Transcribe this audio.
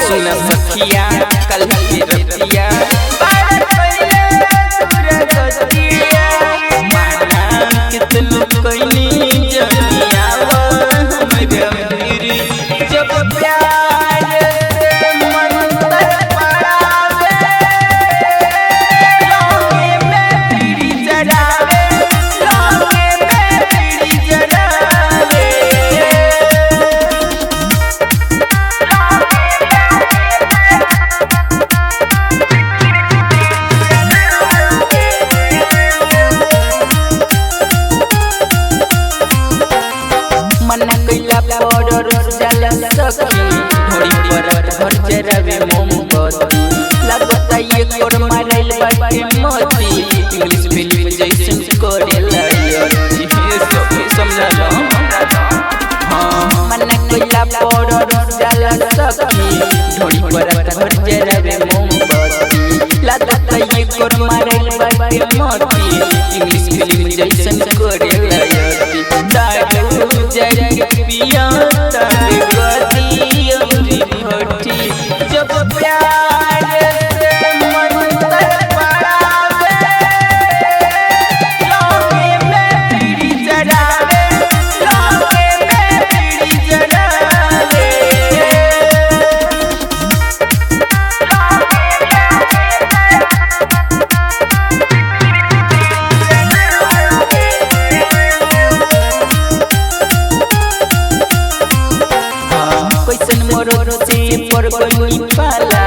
सुना सखिया कल की रतिया माना कितनो कोई जनिया जब प्यार से मन तड़पावे लौंगे में बीड़ी जलावे लौंगे में बीड़ी जलावे मना कइला पर जल सखी ढोरी पर घर जरावे मोमबत्ती लगता ये कोर मारल बाटे मोती इंग्लिश फिल्म जैसन करेला यार ये सब समझा लो हां मना कइला पर जल सखी ढोरी पर घर जरावे मोमबत्ती लगता ये कोर मारल बाटे मोती इंग्लिश फिल्म जैसन करेला यार पिया जब प्यार से मन तड़पावे लौंगे में बीड़ी जलावे लौंगे में बीड़ी जलावे कैसन मोर से पर कोई पाला